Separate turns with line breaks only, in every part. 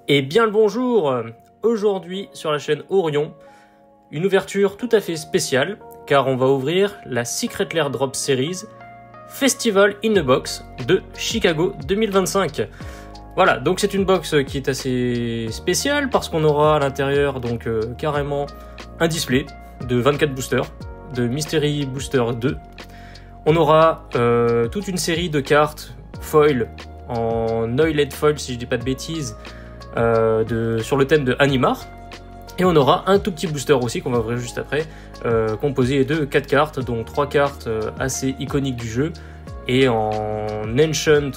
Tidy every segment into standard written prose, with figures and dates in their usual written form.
Et bien le bonjour. Aujourd'hui sur la chaîne Orion, une ouverture tout à fait spéciale, car on va ouvrir la Secret Lair Drop Series Festival in a Box de Chicago 2025. Voilà, donc c'est une box qui est assez spéciale, parce qu'on aura à l'intérieur donc carrément un display de 24 boosters, de Mystery Booster 2. On aura toute une série de cartes foil en oiled foil, si je dis pas de bêtises, sur le thème de Animar. Et on aura un tout petit booster aussi qu'on va ouvrir juste après, composé de 4 cartes, dont 3 cartes assez iconiques du jeu, et en ancient,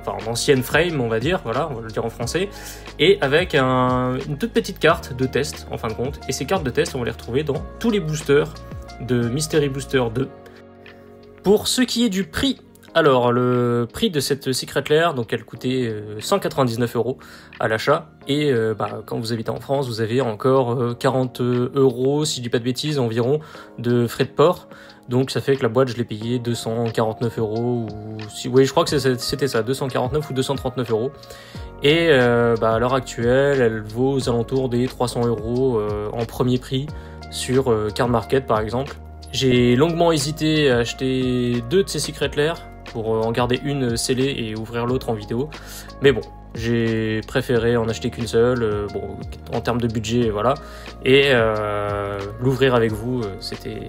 en ancienne frame, on va dire, voilà, on va le dire en français, et avec une toute petite carte de test en fin de compte. Et ces cartes de test, on va les retrouver dans tous les boosters de Mystery Booster 2. Pour ce qui est du prix, alors le prix de cette Secret Lair, donc elle coûtait 199 € à l'achat, et quand vous habitez en France, vous avez encore 40 €, si je dis pas de bêtises, environ, de frais de port. Donc ça fait que la boîte, je l'ai payée 249 €, ou oui, je crois que c'était ça, 249 ou 239 €. Et à l'heure actuelle, elle vaut aux alentours des 300 € en premier prix sur Card Market par exemple. J'ai longuement hésité à acheter 2 de ces Secret Lair pour en garder une scellée et ouvrir l'autre en vidéo. Mais bon, j'ai préféré en acheter qu'une seule, en termes de budget, voilà. Et l'ouvrir avec vous, c'était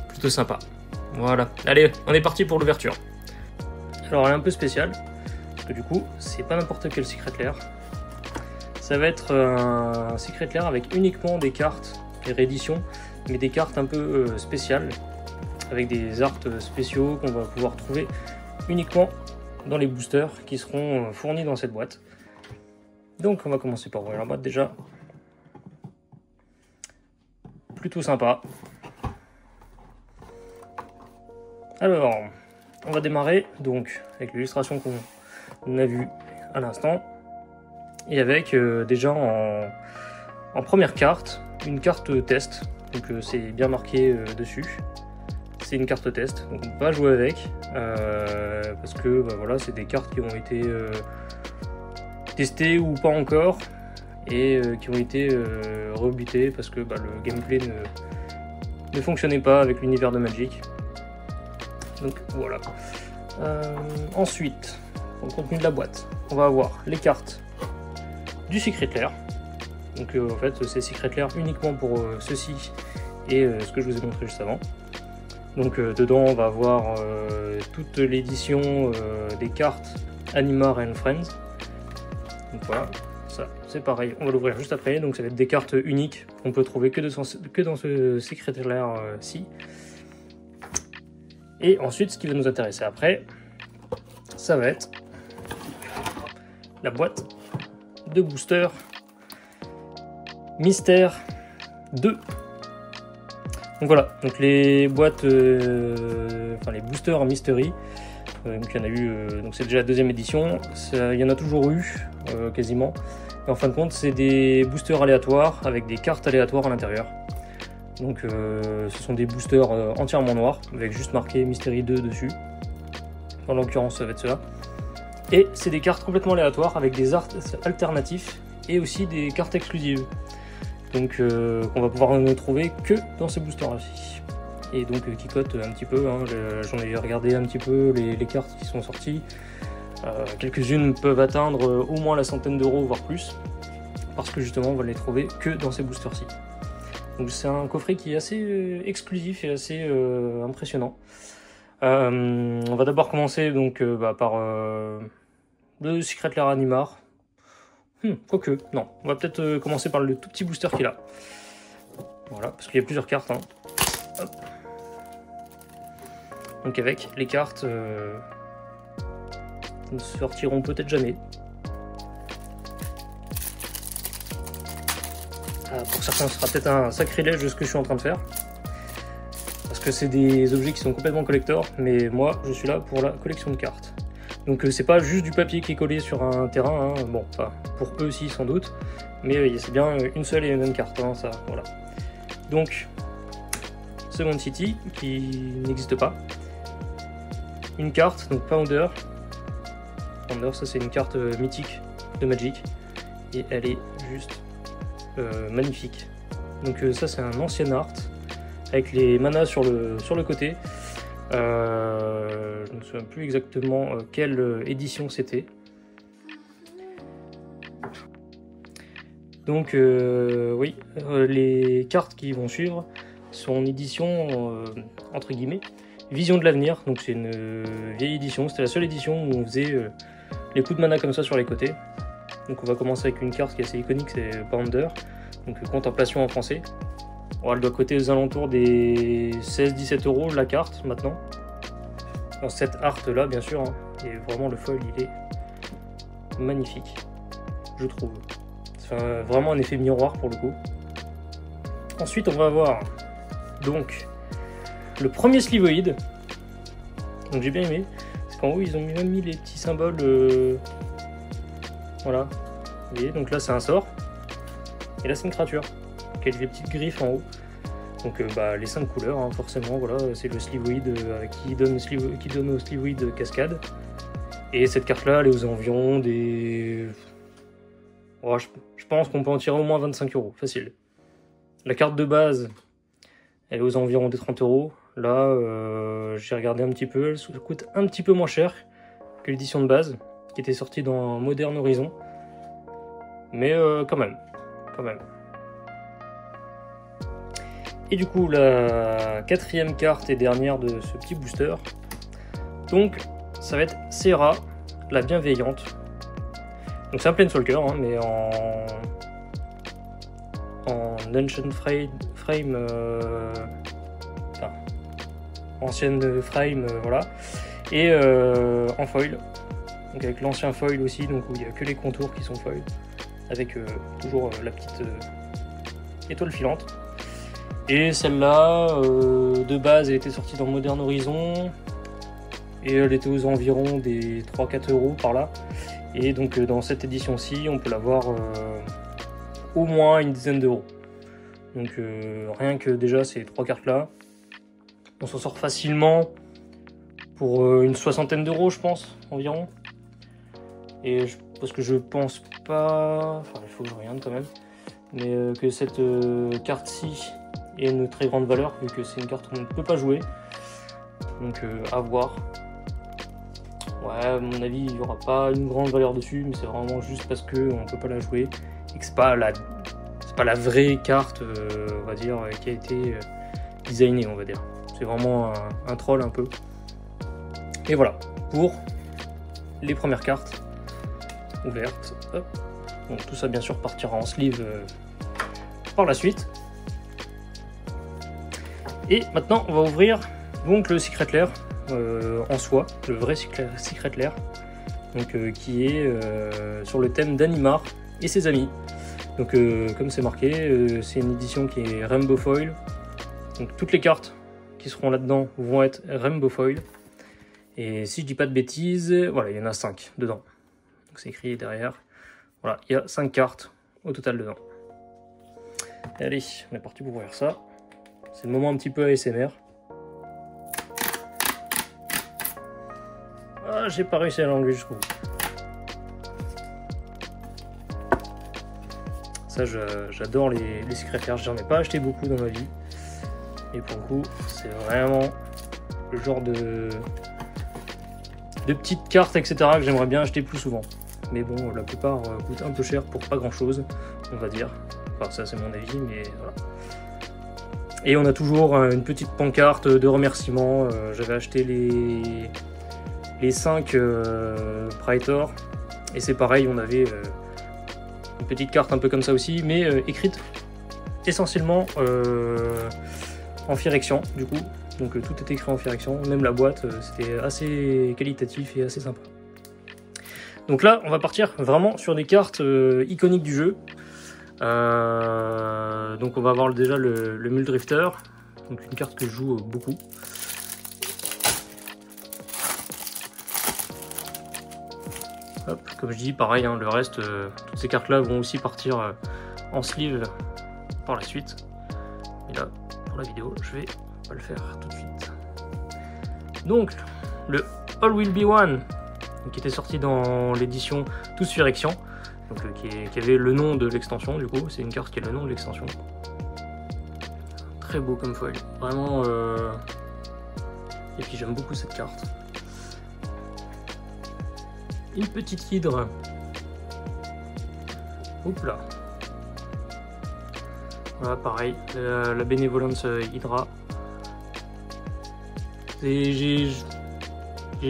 plutôt sympa. Voilà, allez, on est parti pour l'ouverture. Alors elle est un peu spéciale, parce que du coup, c'est pas n'importe quel Secret Lair. Ça va être un Secret Lair avec uniquement des cartes, des rééditions, mais des cartes un peu spéciales, avec des arts spéciaux qu'on va pouvoir trouver uniquement dans les boosters qui seront fournis dans cette boîte. Donc on va commencer par ouvrir la boîte déjà. Plutôt sympa. Alors, on va démarrer donc avec l'illustration qu'on a vue à l'instant, et avec déjà en première carte, une carte test. Donc c'est bien marqué dessus. C'est une carte test, donc on ne peut pas jouer avec, parce que voilà, c'est des cartes qui ont été testées ou pas encore, et qui ont été rebutées parce que le gameplay ne fonctionnait pas avec l'univers de Magic. Donc voilà. Ensuite, dans le contenu de la boîte, on va avoir les cartes du Secret Lair. Donc en fait, c'est Secret Lair uniquement pour ceci et ce que je vous ai montré juste avant. Donc dedans, on va avoir toute l'édition des cartes Animar and Friends. Donc voilà, ça c'est pareil, on va l'ouvrir juste après. Donc ça va être des cartes uniques qu'on peut trouver que dans ce Secret Lair-ci. Et ensuite, ce qui va nous intéresser après, ça va être la boîte de booster Mystère 2. Donc voilà, donc les boîtes, les boosters Mystery, donc il y en a eu, donc c'est déjà la deuxième édition, il y en a toujours eu, quasiment. Et en fin de compte, c'est des boosters aléatoires avec des cartes aléatoires à l'intérieur. Donc ce sont des boosters entièrement noirs, avec juste marqué Mystery 2 dessus. En l'occurrence, ça va être cela. Et c'est des cartes complètement aléatoires avec des arts alternatifs et aussi des cartes exclusives. Donc qu'on va pouvoir ne trouver que dans ces boosters-ci. Et donc qui cotent un petit peu, j'en ai regardé un petit peu les cartes qui sont sorties. Quelques-unes peuvent atteindre au moins la centaine d'euros, voire plus. Parce que justement on va les trouver que dans ces boosters-ci. Donc c'est un coffret qui est assez exclusif et assez impressionnant. On va d'abord commencer donc par le Secret Lair Animar. Quoique, non. On va peut-être commencer par le tout petit booster qu'il a. Voilà, parce qu'il y a plusieurs cartes. Hop. Donc avec les cartes qui ne sortiront peut-être jamais. Pour certains, ce sera peut-être un sacrilège de ce que je suis en train de faire. Parce que c'est des objets qui sont complètement collector, mais moi, je suis là pour la collection de cartes. Donc c'est pas juste du papier qui est collé sur un terrain, bon, enfin, pour eux aussi sans doute, mais c'est bien une seule et une même carte, ça, voilà. Donc, Second City, qui n'existe pas. Une carte, donc Founder. Founder, ça c'est une carte mythique de Magic. Et elle est juste magnifique. Donc ça c'est un ancien art avec les manas sur le côté. Je ne me souviens plus exactement quelle édition c'était. Donc oui, les cartes qui vont suivre sont en édition entre guillemets Vision de l'avenir. Donc c'est une vieille édition, c'était la seule édition où on faisait les coups de mana comme ça sur les côtés. Donc on va commencer avec une carte qui est assez iconique, c'est Ponder, donc Contemplation en français. Alors, elle doit coûter aux alentours des 16-17 € la carte maintenant. Dans cette art là bien sûr, hein. Et vraiment le foil il est magnifique, je trouve. C'est vraiment un effet miroir pour le coup. Ensuite on va avoir donc le premier Slivoid. Donc j'ai bien aimé, parce qu'en haut ils ont même mis les petits symboles. Voilà, vous voyez, donc là c'est un sort. Et là c'est une créature, qui a des petites griffes en haut. Donc les 5 couleurs, hein, forcément, voilà, c'est le Slivoid qui donne au Slivoid cascade. Et cette carte là elle est aux environs des... Oh, je pense qu'on peut en tirer au moins 25 €, facile. La carte de base, elle est aux environs des 30 €. Là, j'ai regardé un petit peu, elle coûte un petit peu moins cher que l'édition de base, qui était sortie dans Modern Horizon. Mais quand même. Et du coup, la 4e carte et dernière de ce petit booster. Donc, ça va être Serra, la bienveillante. Donc c'est un Planeswalker, hein, mais en Ancient Frame, enfin, ancienne frame, voilà, et en foil, donc avec l'ancien foil aussi, donc où il n'y a que les contours qui sont foil, avec toujours la petite étoile filante. Et celle-là, de base, elle était sortie dans Modern Horizon, et elle était aux environs des 3-4 € par là. Et donc dans cette édition-ci, on peut l'avoir au moins une dizaine d'euros. Donc rien que déjà ces 3 cartes-là, on s'en sort facilement pour une soixantaine d'euros, je pense, environ. Et parce que je pense pas... Enfin, il faut que je regarde quand même. Mais que cette carte-ci ait une très grande valeur, vu que c'est une carte qu'on ne peut pas jouer. Donc à voir. Ouais, à mon avis, il n'y aura pas une grande valeur dessus, mais c'est vraiment juste parce qu'on ne peut pas la jouer et que c'est pas la vraie carte, on va dire, qui a été designée, on va dire. C'est vraiment un troll un peu. Et voilà, pour les premières cartes ouvertes. Hop. Donc tout ça, bien sûr, partira en sleeve par la suite. Et maintenant, on va ouvrir donc le Secret Lair. En soi, le vrai Secret Lair, donc qui est sur le thème d'Animar et ses amis. Donc comme c'est marqué, c'est une édition qui est Rainbow Foil. Donc toutes les cartes qui seront là-dedans vont être Rainbow Foil. Et si je dis pas de bêtises, voilà, il y en a 5 dedans. Donc c'est écrit derrière. Voilà, il y a 5 cartes au total dedans. Allez, on est parti pour ouvrir ça. C'est le moment un petit peu ASMR. Ah, j'ai pas réussi à l'enlever jusqu'au bout. Ça, j'adore les secrétaires. J'en ai pas acheté beaucoup dans ma vie. Et pour le coup, c'est vraiment le genre de petites cartes, etc. que j'aimerais bien acheter plus souvent. Mais bon, la plupart coûtent un peu cher pour pas grand chose, on va dire. Enfin, ça, c'est mon avis, mais voilà. Et on a toujours une petite pancarte de remerciements. J'avais acheté les 5 Praetor, et c'est pareil, on avait une petite carte un peu comme ça aussi, mais écrite essentiellement en Phyrexian du coup, donc tout était écrit en Phyrexian, même la boîte, c'était assez qualitatif et assez sympa. Donc là on va partir vraiment sur des cartes iconiques du jeu. Donc on va avoir déjà le Muldrifter, donc une carte que je joue beaucoup. Hop, comme je dis, pareil, hein, le reste, toutes ces cartes là vont aussi partir en sleeve par la suite. Mais là, pour la vidéo, je vais pas le faire tout de suite. Donc, le All Will Be One, qui était sorti dans l'édition Tous Phyrexian. Donc, qui avait le nom de l'extension, du coup, c'est une carte qui a le nom de l'extension. Très beau comme foil, vraiment. Et puis j'aime beaucoup cette carte. Une petite hydre. Oups là. Voilà, pareil, la Benevolence Hydra. J'ai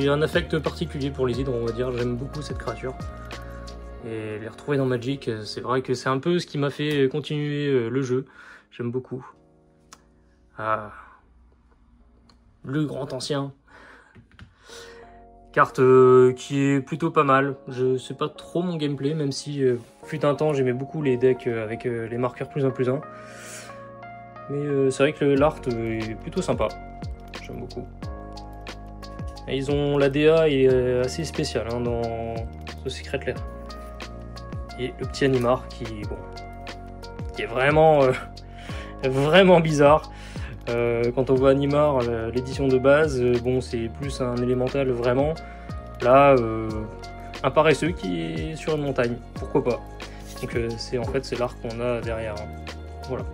un affect particulier pour les hydres, on va dire. J'aime beaucoup cette créature. Et les retrouver dans Magic, c'est vrai que c'est un peu ce qui m'a fait continuer le jeu. J'aime beaucoup. Ah. Le grand ancien. Carte qui est plutôt pas mal. Je sais pas trop mon gameplay, même si fut un temps j'aimais beaucoup les decks avec les marqueurs +1/+1. Mais c'est vrai que l'art est plutôt sympa. J'aime beaucoup. Et ils ont la DA est assez spéciale hein, dans ce Secret Lair. Et le petit Animar qui est vraiment vraiment bizarre. Quand on voit Animar, l'édition de base, bon c'est plus un élémental vraiment. Là, un paresseux qui est sur une montagne, pourquoi pas. Donc en fait c'est l'art qu'on a derrière. Hein. Voilà.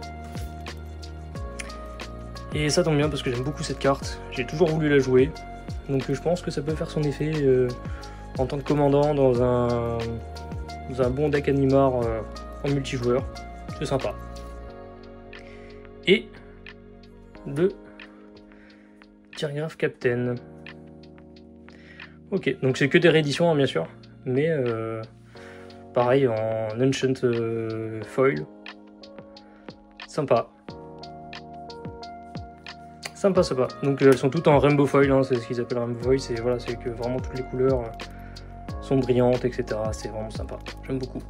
Et ça tombe bien parce que j'aime beaucoup cette carte. J'ai toujours voulu la jouer. Donc je pense que ça peut faire son effet en tant que commandant dans un bon deck Animar en multijoueur. C'est sympa. Et le Tyrgraph Captain. Ok, donc c'est que des rééditions hein, bien sûr, mais pareil en Ancient Foil. Sympa. Sympa. Donc elles sont toutes en Rainbow Foil, hein, c'est ce qu'ils appellent Rainbow Foil, c'est voilà, que vraiment toutes les couleurs sont brillantes, etc. C'est vraiment sympa, j'aime beaucoup.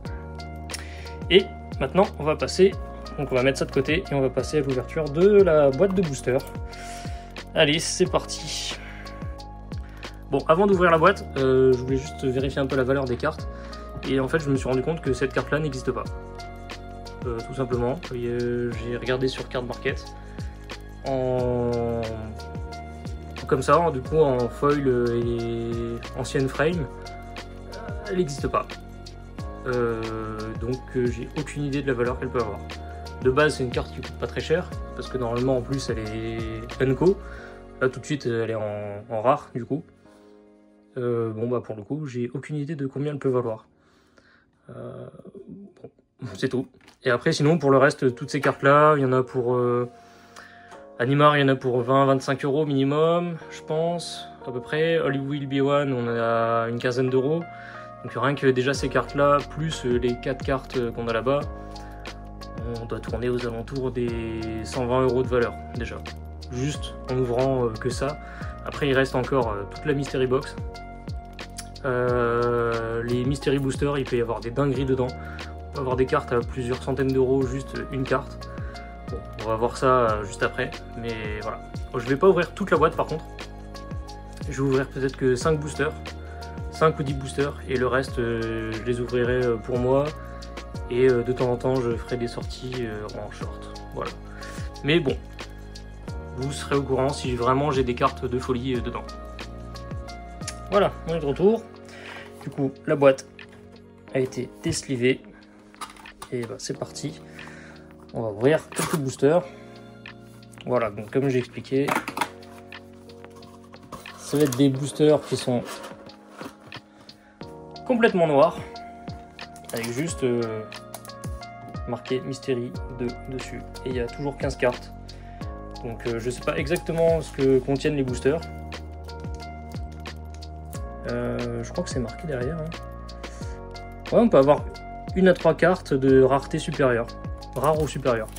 Et maintenant on va passer. Donc on va mettre ça de côté et on va passer à l'ouverture de la boîte de booster. Allez, c'est parti. Bon, avant d'ouvrir la boîte, je voulais juste vérifier un peu la valeur des cartes. Et en fait, je me suis rendu compte que cette carte-là n'existe pas. Tout simplement. J'ai regardé sur Card Market. Comme ça, du coup, en foil et ancienne frame, elle n'existe pas. Donc j'ai aucune idée de la valeur qu'elle peut avoir. De base c'est une carte qui coûte pas très cher, parce que normalement en plus elle est Unco. Là tout de suite elle est en rare du coup. Bon bah pour le coup j'ai aucune idée de combien elle peut valoir. Bon, c'est tout. Et après sinon pour le reste, toutes ces cartes là, il y en a pour Animar, il y en a pour 20-25 € minimum, je pense, à peu près. Holy Will Be One, on a une quinzaine d'euros. Donc rien que déjà ces cartes là, plus les 4 cartes qu'on a là-bas, on doit tourner aux alentours des 120 € de valeur déjà. Juste en ouvrant que ça. Après il reste encore toute la Mystery Box. Les Mystery Boosters, il peut y avoir des dingueries dedans. On peut avoir des cartes à plusieurs centaines d'euros, juste une carte. Bon, on va voir ça juste après. Mais voilà. Bon, je vais pas ouvrir toute la boîte par contre. Je vais ouvrir peut-être que 5 boosters. 5 ou 10 boosters. Et le reste, je les ouvrirai pour moi. Et de temps en temps, je ferai des sorties en short. Voilà. Mais bon, vous serez au courant si vraiment j'ai des cartes de folie dedans. Voilà, on est de retour. Du coup, la boîte a été déslivée. Et bah, c'est parti. On va ouvrir quelques boosters. Voilà, donc comme j'ai expliqué, ça va être des boosters qui sont complètement noirs. Avec juste marqué Mystery 2 dessus. Et il y a toujours 15 cartes. Donc je sais pas exactement ce que contiennent les boosters. Je crois que c'est marqué derrière. Hein. Ouais, on peut avoir 1 à 3 cartes de rareté supérieure. Rare ou supérieure.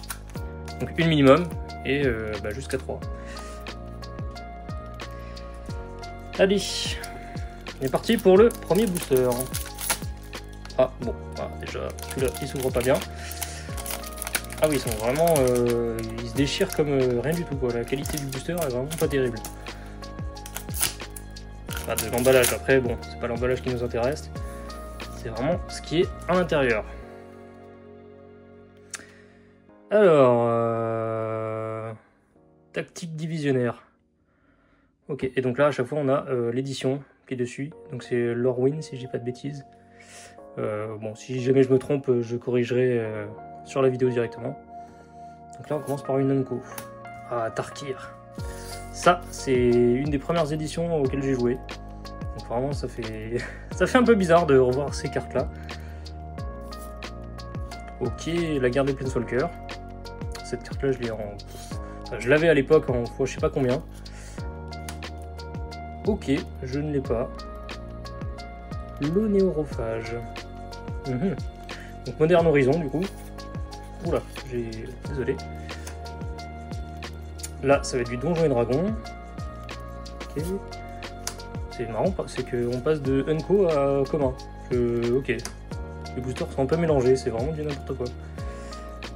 Donc une minimum et bah, jusqu'à 3. Allez, on est parti pour le premier booster. Ah bon, voilà, déjà celui-là il s'ouvre pas bien. Ah oui, ils sont vraiment, ils se déchirent comme rien du tout quoi. La qualité du booster est vraiment pas terrible. Enfin, de l'emballage après, bon, c'est pas l'emballage qui nous intéresse. C'est vraiment ce qui est à l'intérieur. Alors, tactique divisionnaire. Ok, et donc là à chaque fois on a l'édition qui est dessus. Donc c'est Lorwyn si je dis pas de bêtises. Bon, si jamais je me trompe, je corrigerai sur la vidéo directement. Donc là, on commence par une Unco. Ah, Tarkir. Ça, c'est une des premières éditions auxquelles j'ai joué. Donc vraiment, ça fait un peu bizarre de revoir ces cartes-là. Ok, la guerre des Planeswalkers. Cette carte-là, je l'ai en... Enfin, je l'avais à l'époque en fois je sais pas combien. Ok, je ne l'ai pas. L'onéorophage. Donc Modern Horizon, du coup. Oula, désolé. Là, ça va être du Donjon et Dragon. Ok. C'est marrant, c'est qu'on passe de Unco à commun. Ok. Les boosters sont un peu mélangés, c'est vraiment du n'importe quoi.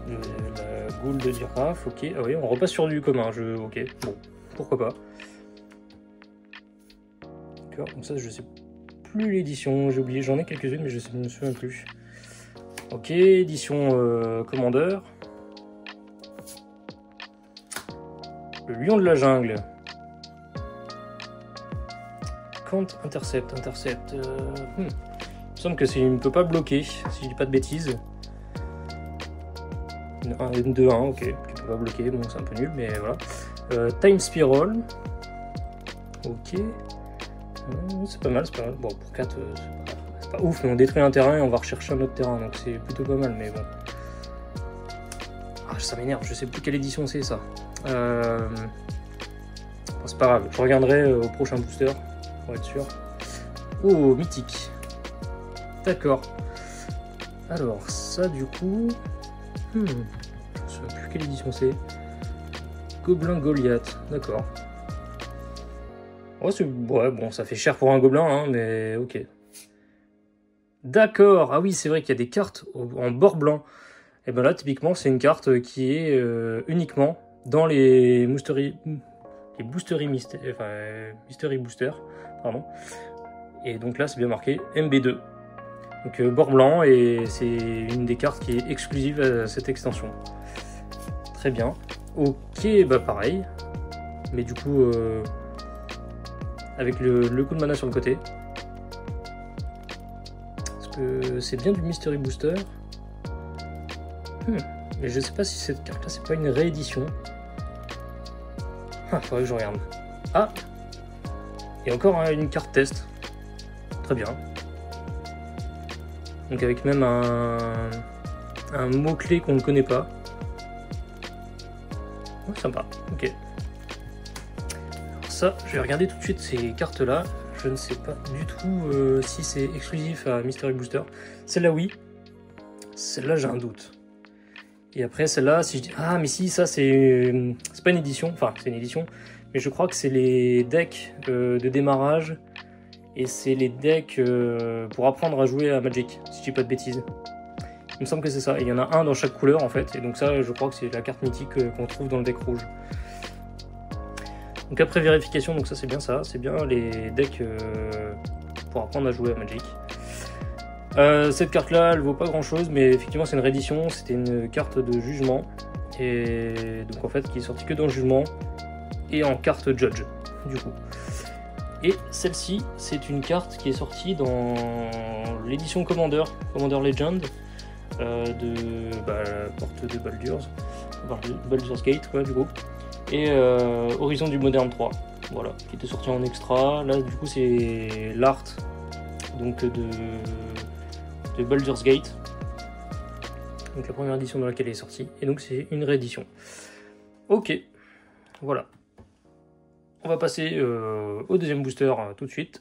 La goule de girafe, ok. Ah oui, on repasse sur du commun. Ok, bon, pourquoi pas. D'accord, donc ça, je sais plus l'édition, j'ai oublié, j'en ai quelques-unes, mais je ne me souviens plus. Ok, édition Commander. Le lion de la jungle. Quand Intercept. Il me semble que il ne peut pas bloquer, si je dis pas de bêtises. Un N2-1, ok, qui peut pas bloquer, bon c'est un peu nul, mais voilà. Time Spiral. Ok. C'est pas mal, Bon, pour 4, c'est pas ouf, mais on détruit un terrain et on va rechercher un autre terrain, donc c'est plutôt pas mal, mais bon. Ah, ça m'énerve, je sais plus quelle édition c'est ça. Bon, c'est pas grave, je regarderai au prochain booster, pour être sûr. Oh, mythique. D'accord. Alors, ça du coup... je ne sais plus quelle édition c'est. Gobelin Goliath, d'accord. Ouais, bon, ça fait cher pour un gobelin, hein, mais ok. D'accord, ah oui, c'est vrai qu'il y a des cartes en bord blanc. Et ben là, typiquement, c'est une carte qui est uniquement dans les Mystery Booster, pardon. Et donc là, c'est bien marqué MB2. Donc bord blanc, et c'est une des cartes qui est exclusive à cette extension. Très bien. Ok, bah pareil. Mais du coup, avec le coup de mana sur le côté. Parce que c'est bien du Mystery Booster. Mais je sais pas si cette carte-là, c'est pas une réédition. Ah, faudrait que je regarde. Ah! Et encore une carte test. Très bien. Donc avec même un mot-clé qu'on ne connaît pas. Oh, sympa, ok. Alors ça, je vais regarder tout de suite ces cartes-là. Je ne sais pas du tout si c'est exclusif à Mystery Booster. Celle-là, oui. Celle-là, j'ai un doute. Et après, celle-là, si je dis... Ah, mais si, ça, c'est pas une édition. Enfin, c'est une édition. Mais je crois que c'est les decks de démarrage. Et c'est les decks pour apprendre à jouer à Magic, si je dis pas de bêtises. Il me semble que c'est ça. Et il y en a un dans chaque couleur, en fait. Et donc ça, je crois que c'est la carte mythique qu'on trouve dans le deck rouge. Donc après vérification, donc ça, c'est bien ça. C'est bien les decks pour apprendre à jouer à Magic. Cette carte-là, elle vaut pas grand-chose, mais effectivement, c'est une réédition. C'était une carte de jugement. Et donc, en fait, qui est sortie que dans le jugement. Et en carte Judge, du coup. Et celle-ci, c'est une carte qui est sortie dans l'édition Commander Legend de la porte de Baldur's Gate, ouais, du coup, et Horizon du Modern 3, voilà, qui était sorti en extra. Là, du coup, c'est l'art donc de Baldur's Gate, donc la première édition dans laquelle elle est sortie, et donc c'est une réédition. Ok, voilà. On va passer au deuxième booster tout de suite.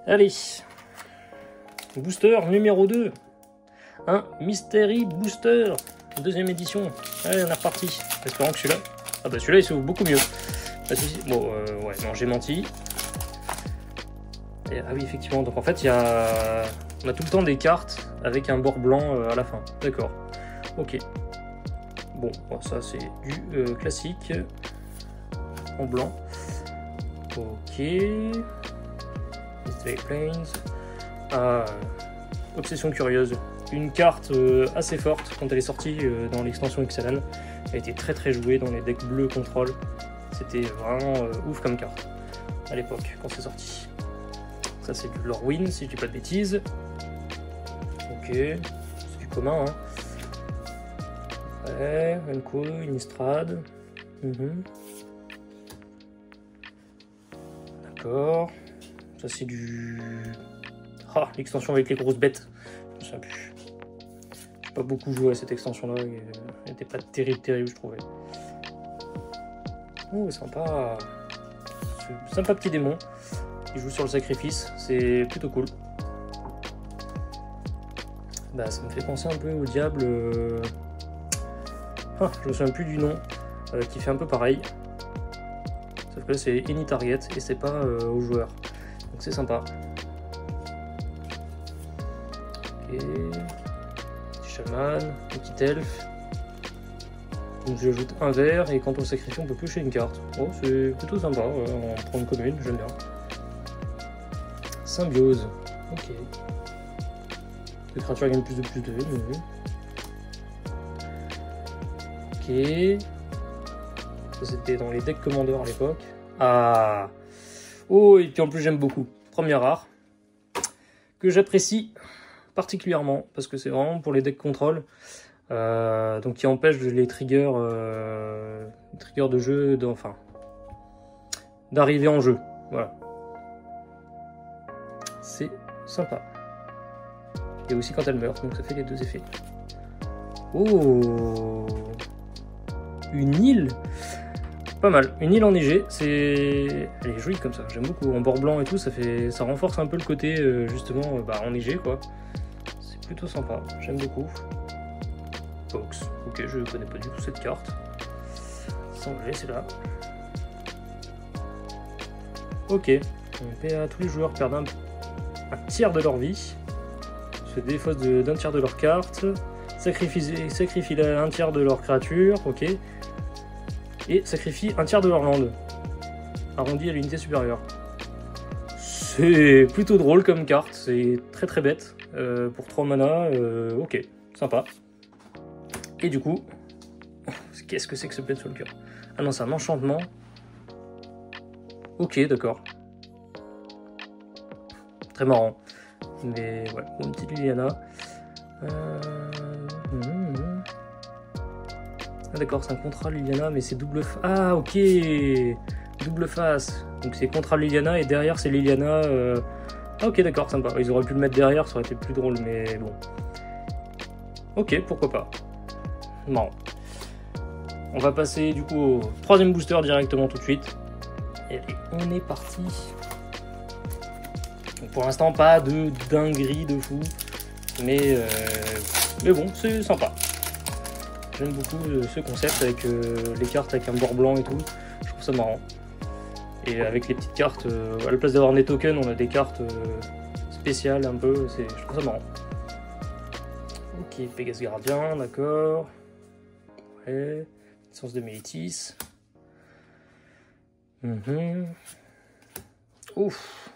Allez. Booster numéro 2. Un Mystery Booster. Deuxième édition. Allez, on est reparti. Espérons que celui-là... Ah bah celui-là, il s'ouvre beaucoup mieux. Bon, ouais, non, j'ai menti. Et, ah oui, effectivement. Donc en fait, on a tout le temps des cartes avec un bord blanc à la fin. D'accord. Ok. Bon, ça c'est du classique en blanc. Ok. Mystery Plains. Ah, Obsession Curieuse. Une carte assez forte quand elle est sortie dans l'extension XLL. Elle a été très très jouée dans les decks bleus contrôle. C'était vraiment ouf comme carte à l'époque quand c'est sorti. Ça c'est du Lorwyn si je dis pas de bêtises. Ok, c'est du commun. Hein. Ouais, Enco, Innistrad. D'accord. Ça c'est du... Ah, l'extension avec les grosses bêtes. Je sais plus. J'ai pas beaucoup joué à cette extension là. Elle n'était pas terrible je trouvais. Oh sympa. Sympa petit démon. Il joue sur le sacrifice. C'est plutôt cool. Bah ça me fait penser un peu au diable. Ah, je me souviens plus du nom. Qui fait un peu pareil. Sauf que là c'est any target et c'est pas au joueur. Donc c'est sympa. Ok. Petit chaman, petit elfe. Donc je ajoute un vert et quand on le sacrifie on peut piocher une carte. Oh c'est plutôt sympa, on prend une commune, j'aime bien. Symbiose. Ok. Les créatures gagnent plus de Ok. Ça c'était dans les decks commandeurs à l'époque. Ah. Oh et puis en plus j'aime beaucoup. Première rare. Que j'apprécie particulièrement parce que c'est vraiment pour les decks contrôle. Donc qui empêche les triggers de jeu d'arriver en jeu. Voilà. C'est sympa. Et aussi quand elle meurt, donc ça fait les deux effets. Oh, une île. Pas mal. Une île enneigée, elle est jolie comme ça. J'aime beaucoup. En bord blanc et tout, ça renforce un peu le côté justement enneigé quoi. C'est plutôt sympa. J'aime beaucoup. Box. Ok, je connais pas du tout cette carte. Sanglé, c'est là. Ok. Tous les joueurs perdent un tiers de leur vie. Se défaussent d'un tiers de leur carte. Sacrifient un tiers de leur créature. Ok. Et sacrifient un tiers de leur land. Arrondi à l'unité supérieure. C'est plutôt drôle comme carte. C'est très bête. Pour 3 mana. Ok. Sympa. Et du coup, qu'est-ce que c'est que ce Planeswalker? Ah non, c'est un enchantement. Ok, d'accord. Très marrant. Mais ouais, une petite Liliana. Ah d'accord, c'est un contrat Liliana, mais c'est double face. Ah ok, double face. Donc c'est contrat Liliana et derrière c'est Liliana. Ah ok, d'accord, sympa. Ils auraient pu le mettre derrière, ça aurait été plus drôle, mais bon. Ok, pourquoi pas. Marrant. On va passer du coup au troisième booster directement tout de suite. Et allez, on est parti. Donc pour l'instant, pas de dinguerie de fou. Mais bon, c'est sympa. J'aime beaucoup ce concept avec les cartes avec un bord blanc et tout. Je trouve ça marrant. Et avec les petites cartes, à la place d'avoir des tokens, on a des cartes spéciales un peu. Je trouve ça marrant. Ok, Pégase Gardien, d'accord. Ouais. Sens de Métis. Ouf.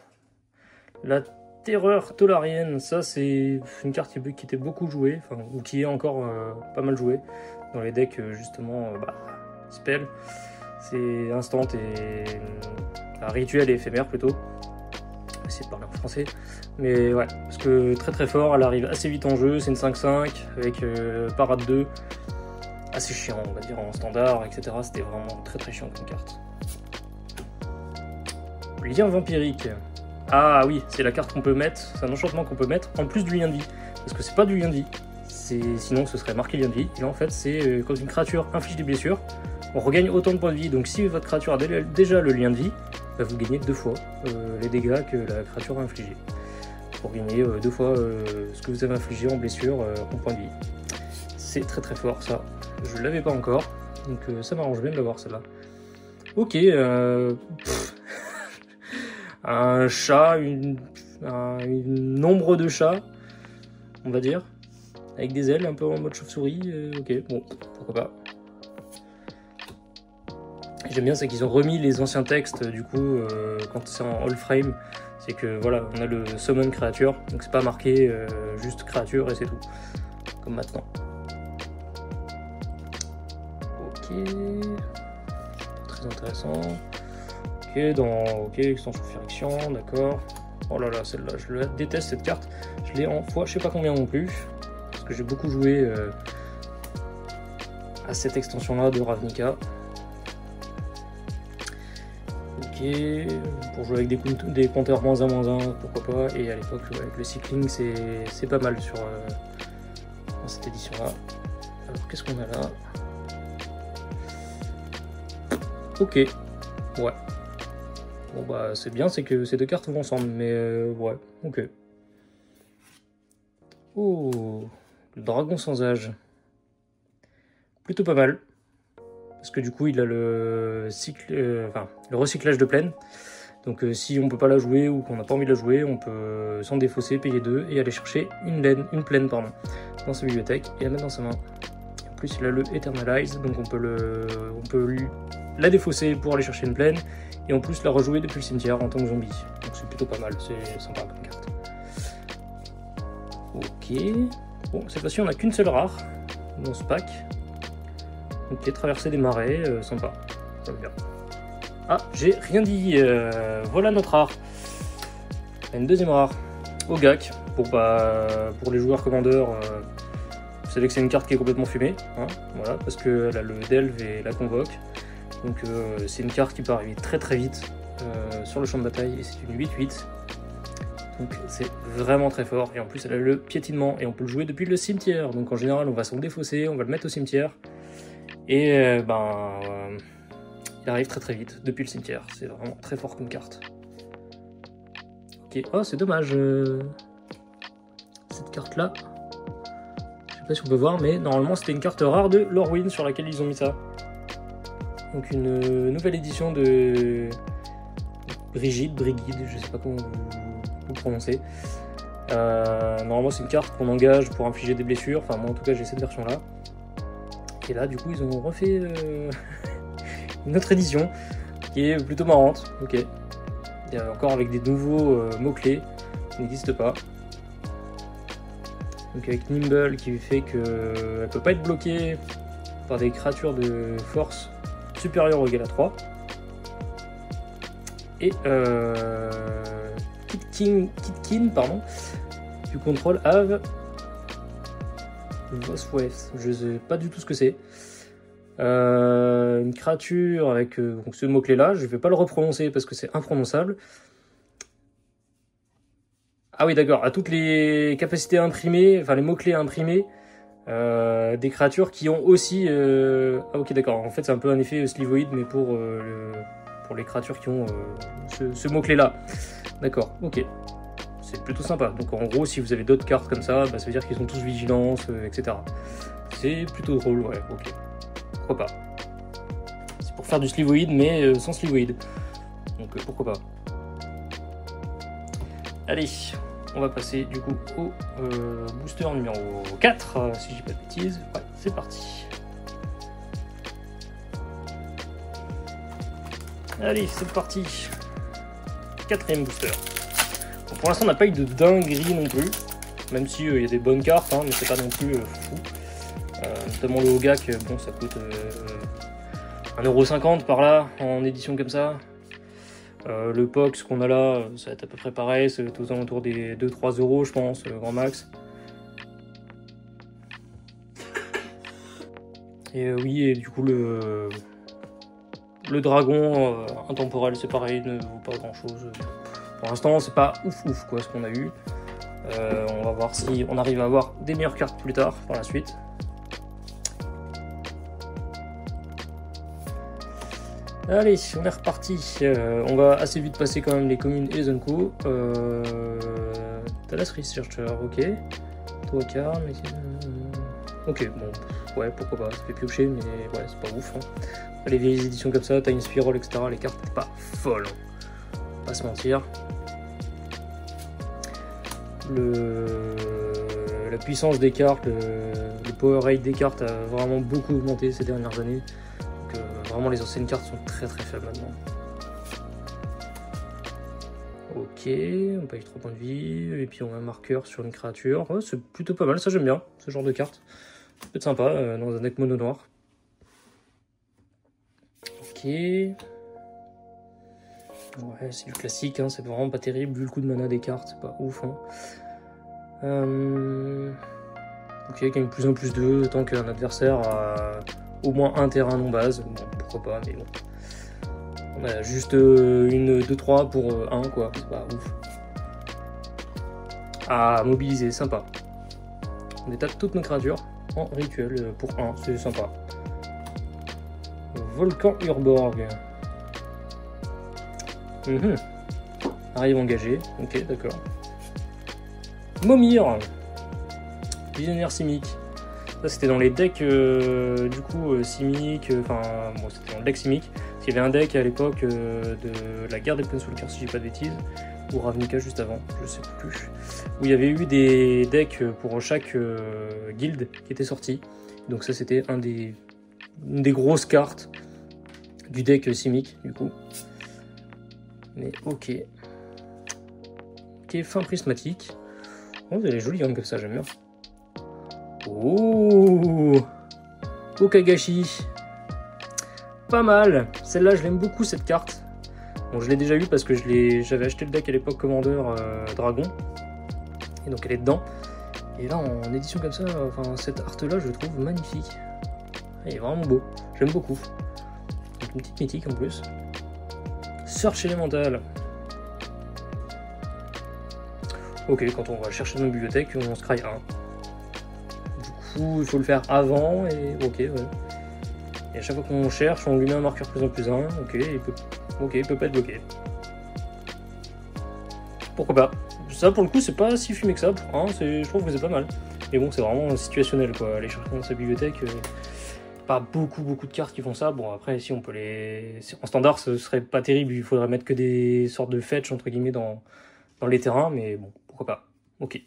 La Terreur Tolarienne, ça c'est une carte qui était beaucoup jouée, ou qui est encore pas mal jouée dans les decks justement spell. C'est instant et un rituel et éphémère plutôt. Essayer de parler en français. Mais ouais, parce que très fort, elle arrive assez vite en jeu, c'est une 5-5 avec parade 2. Assez chiant, on va dire, en standard, etc. C'était vraiment très chiant comme carte. Lien vampirique. Ah oui, c'est la carte qu'on peut mettre, c'est un enchantement qu'on peut mettre en plus du lien de vie. Parce que c'est pas du lien de vie, sinon ce serait marqué lien de vie. Et là en fait, c'est quand une créature inflige des blessures, on regagne autant de points de vie. Donc si votre créature a déjà le lien de vie, vous gagnez 2 fois les dégâts que la créature a infligés. Pour gagner 2 fois ce que vous avez infligé en blessure en points de vie. C'est très fort ça. Je l'avais pas encore, donc ça m'arrange bien de l'avoir celle-là. Ok, un chat, un nombre de chats, on va dire, avec des ailes un peu en mode chauve-souris. Ok, bon, pourquoi pas. J'aime bien, c'est qu'ils ont remis les anciens textes, du coup, quand c'est en all frame, c'est que voilà, on a le summon créature, donc c'est pas marqué juste créature et c'est tout, comme maintenant. Ok, très intéressant. Ok, extension friction, d'accord. Oh là là, celle-là, je la déteste cette carte. Je l'ai en fois je sais pas combien non plus. Parce que j'ai beaucoup joué à cette extension-là de Ravnica. Ok, pour jouer avec des compteurs -1, pourquoi pas. Et à l'époque, avec le cycling, c'est pas mal sur dans cette édition-là. Alors, qu'est-ce qu'on a là? Ok, ouais. Bon bah c'est bien, c'est que ces deux cartes vont ensemble, mais ouais, ok. Oh, le dragon sans âge. Plutôt pas mal. Parce que du coup il a le cycle, le recyclage de plaine. Donc si on peut pas la jouer ou qu'on n'a pas envie de la jouer, on peut s'en défausser, payer 2 et aller chercher une plaine dans sa bibliothèque et la mettre dans sa main. En plus il a le Eternalize, donc on peut la défausser pour aller chercher une plaine et en plus la rejouer depuis le cimetière en tant que zombie. Donc c'est plutôt pas mal, c'est sympa comme carte. Ok, bon cette fois-ci on n'a qu'une seule rare dans ce pack. Ok, traverser des marais, sympa, j'aime bien. Ah, j'ai rien dit, voilà notre rare. Une deuxième rare, Ogak, pour les joueurs commandeurs, vous savez que c'est une carte qui est complètement fumée, hein, voilà, parce qu'elle a le delve et la convoque. Donc c'est une carte qui peut arriver très très vite sur le champ de bataille et c'est une 8-8. Donc c'est vraiment très fort et en plus elle a le piétinement et on peut le jouer depuis le cimetière. Donc en général on va s'en défausser, on va le mettre au cimetière et il arrive très très vite depuis le cimetière. C'est vraiment très fort comme carte. Ok, oh c'est dommage cette carte là. Je sais pas si on peut voir mais normalement c'était une carte rare de Lorwyn sur laquelle ils ont mis ça. Donc une nouvelle édition de Brigide, je sais pas comment vous prononcez. Normalement c'est une carte qu'on engage pour infliger des blessures, enfin moi en tout cas j'ai cette version là. Et là du coup ils ont refait une autre édition qui est plutôt marrante, ok. Il y a encore avec des nouveaux mots-clés qui n'existent pas. Donc avec Nimble qui fait qu'elle peut pas être bloquée par des créatures de force supérieur au égal à 3. Et Kitkin, pardon, du contrôle Have Vosweth, je sais pas du tout ce que c'est. Une créature avec donc ce mot-clé là, je vais pas le reprononcer parce que c'est imprononçable. Ah oui d'accord, à toutes les capacités imprimées, enfin les mots-clés imprimés, des créatures qui ont aussi... Ah ok d'accord, en fait c'est un peu un effet Slivoid mais pour les créatures qui ont ce mot-clé là. D'accord, ok. C'est plutôt sympa. Donc en gros si vous avez d'autres cartes comme ça, bah, ça veut dire qu'ils sont tous vigilance, etc. C'est plutôt drôle, ouais, ok. Pourquoi pas. C'est pour faire du Slivoid mais sans Slivoid. Donc pourquoi pas. Allez, on va passer du coup au booster numéro 4, si je dis pas de bêtises. Ouais, c'est parti. Allez, c'est parti. Quatrième booster. Bon, pour l'instant, on n'a pas eu de dinguerie non plus. Même si il y a des bonnes cartes, hein, mais c'est pas non plus fou. Notamment le Ogak, bon, ça coûte 1,50€ par là, en édition comme ça. Le Pox qu'on a là, ça va être à peu près pareil, c'est aux alentours des 2-3€, je pense, grand max. Et oui, et du coup, le dragon intemporel, c'est pareil, ne vaut pas grand chose. Pour l'instant, c'est pas ouf quoi ce qu'on a eu. On va voir si on arrive à avoir des meilleures cartes plus tard, par la suite. Allez, on est reparti. On va assez vite passer quand même les communes et Zenko. Talas Researcher, ok. Toakar, mais... ok, bon, ouais, pourquoi pas, ça fait piocher, mais ouais, c'est pas ouf. Hein. Les vieilles éditions comme ça, Time Spiral, etc., les cartes pas folles. Hein. Pas se mentir. La puissance des cartes, le power rate des cartes a vraiment beaucoup augmenté ces dernières années. Donc, vraiment, les anciennes cartes sont très très faibles maintenant. Ok, on paye 3 points de vie, et puis on a un marqueur sur une créature. Ouais, c'est plutôt pas mal, ça j'aime bien, ce genre de carte. Ça peut être sympa dans un deck mono noir. Ok. Ouais, c'est du classique, hein, c'est vraiment pas terrible vu le coup de mana des cartes, c'est pas ouf. Hein. Ok, gagne +1/+2 tant qu'un adversaire a au moins un terrain non base. Bon, pourquoi pas, mais bon. On a juste une 2-3 pour 1, quoi, c'est pas ouf. Ah, mobiliser, sympa. On étape toutes nos créatures en rituel pour 1, c'est sympa. Volcan Urborg. Arrive engagé, ok, d'accord. Momir. Visionnaire Simic. Ça c'était dans les decks du coup Simic, enfin bon c'était dans le deck Simic. Parce qu'il y avait un deck à l'époque de la guerre des Planeswalkers si je dis pas de bêtises, ou Ravnica juste avant, je sais plus. Où il y avait eu des decks pour chaque guilde qui était sorti. Donc ça c'était une des grosses cartes du deck Simic du coup. Mais ok. Ok, fin prismatique. Oh, elle est jolie quand même comme ça, j'aime bien. Oh, Okagashi. Pas mal. Celle-là, je l'aime beaucoup cette carte. Bon, je l'ai déjà eu parce que j'avais acheté le deck à l'époque Commander Dragon. Et donc elle est dedans. Et là, en édition comme ça, enfin, cette art-là, je le trouve magnifique. Il est vraiment beau. J'aime beaucoup. Donc, une petite mythique en plus. Search élémental. Ok, quand on va chercher dans nos bibliothèques, on se craille 1. Du coup, il faut le faire avant, et ok, ouais. Et à chaque fois qu'on cherche, on lui met un marqueur +1/+1, ok, il peut pas être bloqué. Pourquoi pas. Ça, pour le coup, c'est pas si fumé que ça, hein, je trouve que c'est pas mal. Mais bon, c'est vraiment situationnel, quoi, aller chercher dans sa bibliothèque... Pas beaucoup de cartes qui font ça. Bon, après, si on peut les... En standard, ce serait pas terrible. Il faudrait mettre que des sortes de fetch, entre guillemets, dans les terrains. Mais bon, pourquoi pas. Ok.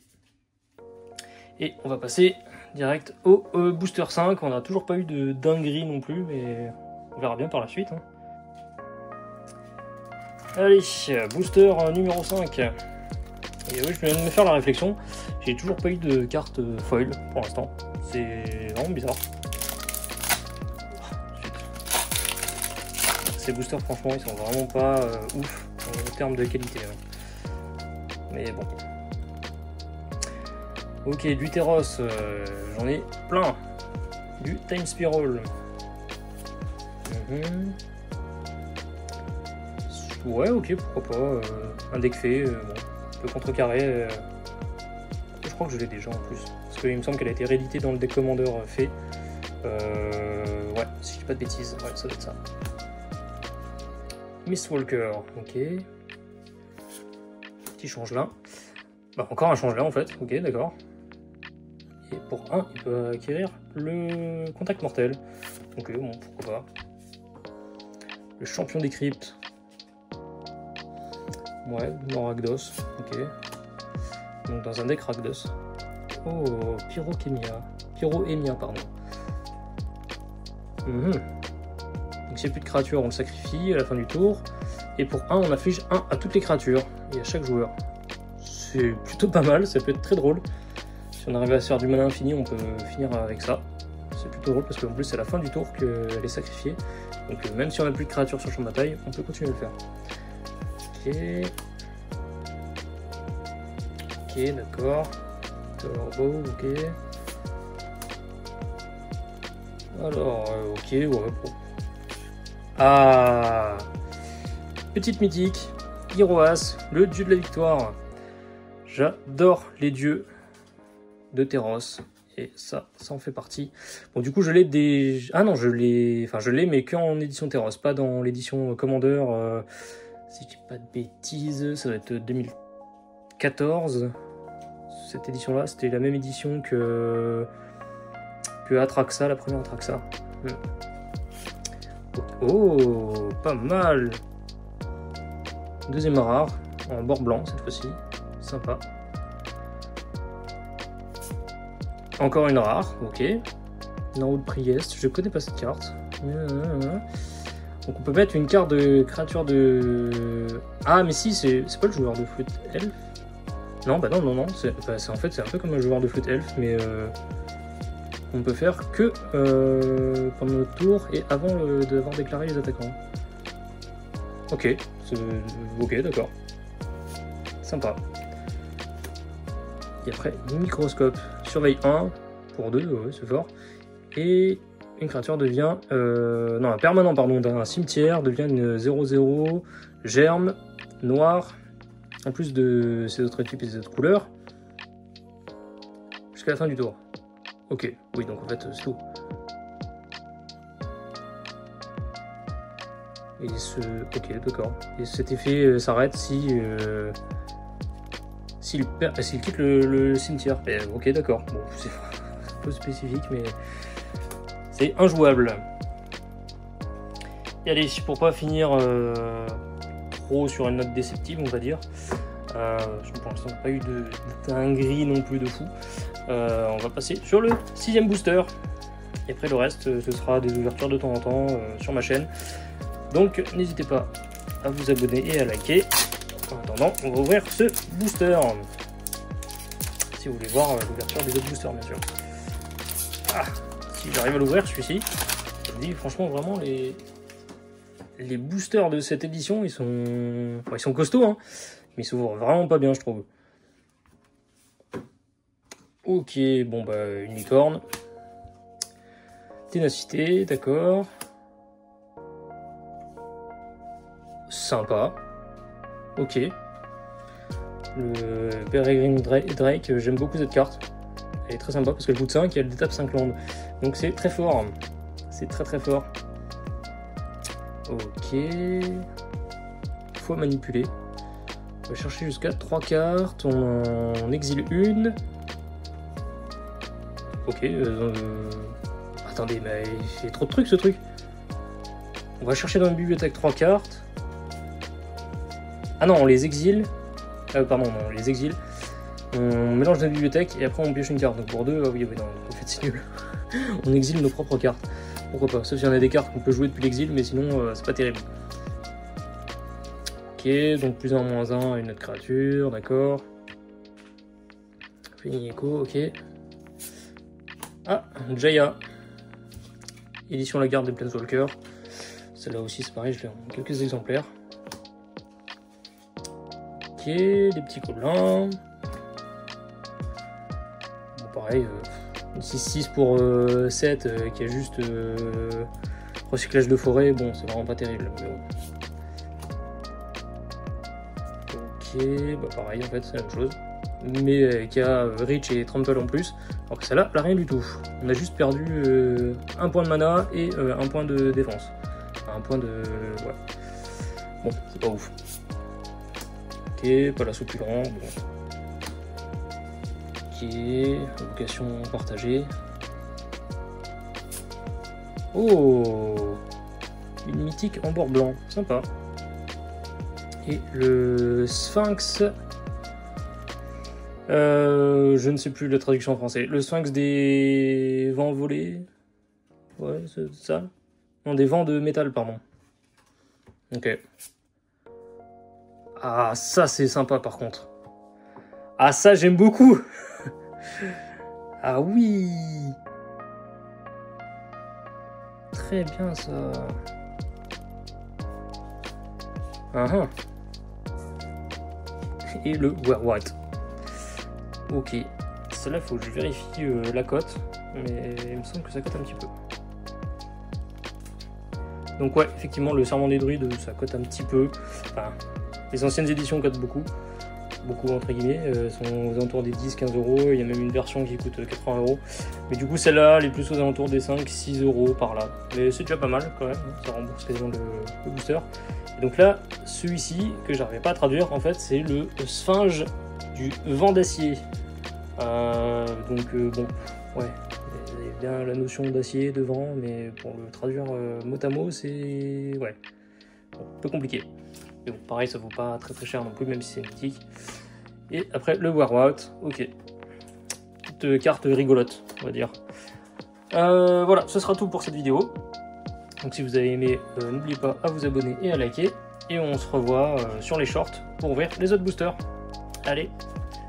Et on va passer direct au booster 5. On n'a toujours pas eu de dinguerie non plus, mais on verra bien par la suite. Hein. Allez, booster numéro 5. Et oui, je viens de me faire la réflexion. J'ai toujours pas eu de carte foil pour l'instant. C'est vraiment bizarre. Ces boosters, franchement, ils sont vraiment pas ouf en termes de qualité. Hein. Mais bon. Ok, du Teros, j'en ai plein. Du Time Spiral. Ouais, ok, pourquoi pas. Un deck fait, bon, on peut contrecarrer. Je crois que je l'ai déjà en plus. Parce qu'il me semble qu'elle a été rééditée dans le deck Commander fait. Ouais, si je dis pas de bêtises, ouais, ça doit être ça. Mistwalker, ok. Petit changelin. Bah, encore un changelin en fait, ok, d'accord. Et pour 1, il peut acquérir le contact mortel. Ok, bon, pourquoi pas. Le champion des cryptes. Ouais, dans Rakdos, ok. Donc dans un deck Rakdos. Oh, Pyrohémia, pardon. Donc s'il n'y a plus de créatures, on le sacrifie à la fin du tour. Et pour 1, on inflige 1 à toutes les créatures et à chaque joueur. C'est plutôt pas mal, ça peut être très drôle. Si on arrive à se faire du mana infini, on peut finir avec ça. C'est plutôt drôle parce qu'en plus c'est à la fin du tour qu'elle est sacrifiée. Donc même si on n'a plus de créatures sur le champ de bataille, on peut continuer à le faire. Ok, d'accord. Turbo, ok. Alors, ok, ouais, bon. Ah, petite mythique, Iroas, le dieu de la victoire. J'adore les dieux de Teros. Et ça en fait partie. Bon, du coup, je l'ai déjà... Ah non, je l'ai, mais qu'en édition Teros, pas dans l'édition Commander. Si je dis pas de bêtises, ça doit être 2014. Cette édition-là, c'était la même édition que Atraxa, la première Atraxa. Oh, pas mal. Deuxième rare, en bord blanc cette fois-ci. Sympa. Encore une rare, ok. Norwood Priest, je connais pas cette carte. Donc on peut mettre une carte de créature de... Ah mais si, c'est pas le joueur de flûte elfe. Non, bah non, en fait c'est un peu comme un joueur de flûte elfe, mais on peut faire que pendant notre tour et avant d'avoir déclaré les attaquants. Ok, ok, d'accord. Sympa. Et après, microscope. Surveille 1 pour 2, ouais, c'est fort. Et une créature devient... non, un permanent, pardon, d'un cimetière devient une 0-0, germe, noir, en plus de ces autres types et ces autres couleurs, jusqu'à la fin du tour. Ok, oui, donc en fait, c'est tout. Et ok, d'accord. Et cet effet s'arrête si... s'il quitte le cimetière. Et, ok, d'accord. Bon, c'est un peu spécifique, mais c'est injouable. Et allez, pour pas finir trop sur une note déceptive, on va dire. Pour l'instant, pas eu de dinguerie non plus de fou. On va passer sur le 6e booster. Et après, le reste, ce sera des ouvertures de temps en temps sur ma chaîne. Donc, n'hésitez pas à vous abonner et à liker. En attendant, on va ouvrir ce booster. Si vous voulez voir l'ouverture des autres boosters, bien sûr. Ah, si j'arrive à l'ouvrir, celui-ci, je vous dis, franchement, vraiment, les boosters de cette édition, ils sont costauds, hein, mais ils s'ouvrent vraiment pas bien, je trouve. Ok, bon, bah, une licorne. Ténacité, d'accord. Sympa. Ok. Le Peregrine Drake, j'aime beaucoup cette carte. Elle est très sympa parce qu'elle coûte 5 et elle détape 5 landes. Donc c'est très fort. C'est très très fort. Ok. Faut manipuler. On va chercher jusqu'à 3 cartes. On exile une. Ok. Attendez, mais il y a trop de trucs ce truc. On va chercher dans une bibliothèque 3 cartes. Ah non, on les exile. Pardon, non, on les exile. On mélange la bibliothèque et après on pioche une carte. Donc pour 2, oui, non, en fait c'est nul. On exile nos propres cartes. Pourquoi pas, sauf s'il y en a des cartes qu'on peut jouer depuis l'exil, mais sinon c'est pas terrible. Ok, donc plus 1, moins 1 à une autre créature, d'accord. Fini écho, ok. Ah, Jaya. Édition La Garde des Planeswalkers. Celle-là aussi c'est pareil, je l'ai en quelques exemplaires. Ok, des petits gobelins. Bon, pareil, 6-6 pour 7 qui a juste recyclage de forêt, bon, c'est vraiment pas terrible. Mais bon. Ok, bah pareil, en fait, c'est la même chose. Mais qui a Reach et Trample en plus. Alors que celle-là, elle a rien du tout. On a juste perdu un point de mana et un point de défense. Enfin, un point de... ouais. Bon, c'est pas ouf. Ok, pas la soupulent, bon. Ok, vocation partagée. Oh, une mythique en bord blanc, sympa. Et le Sphinx, je ne sais plus la traduction en français. Le Sphinx des vents volés, ouais, c'est ça. Non, des vents de métal, pardon. Ok. Ah, ça c'est sympa par contre. Ah, ça j'aime beaucoup. Ah oui. Très bien ça. Uh-huh. Et le Werewolf. Ok. Celle-là, il faut que je vérifie la cote. Mais il me semble que ça cote un petit peu. Donc ouais, effectivement, le Serment des Druides, ça cote un petit peu. Enfin, les anciennes éditions cotent beaucoup. Beaucoup entre guillemets, sont aux alentours des 10-15 €. Il y a même une version qui coûte 80 €. Mais du coup, celle-là, elle est plus aux alentours des 5-6 € par là. Mais c'est déjà pas mal quand même, ça rembourse quasiment le booster. Et donc là, celui-ci, que j'arrivais pas à traduire, en fait, c'est le Sphinge du vent d'acier. Bon, ouais, il y a bien la notion d'acier, de vent, mais pour le traduire mot à mot, c'est ouais, un peu compliqué. Mais bon, pareil, ça vaut pas très très cher non plus, même si c'est mythique. Et après, le Werewolf, ok. Petite carte rigolote, on va dire. Voilà, ce sera tout pour cette vidéo. Donc si vous avez aimé, n'oubliez pas à vous abonner et à liker. Et on se revoit sur les shorts pour ouvrir les autres boosters. Allez,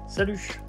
salut!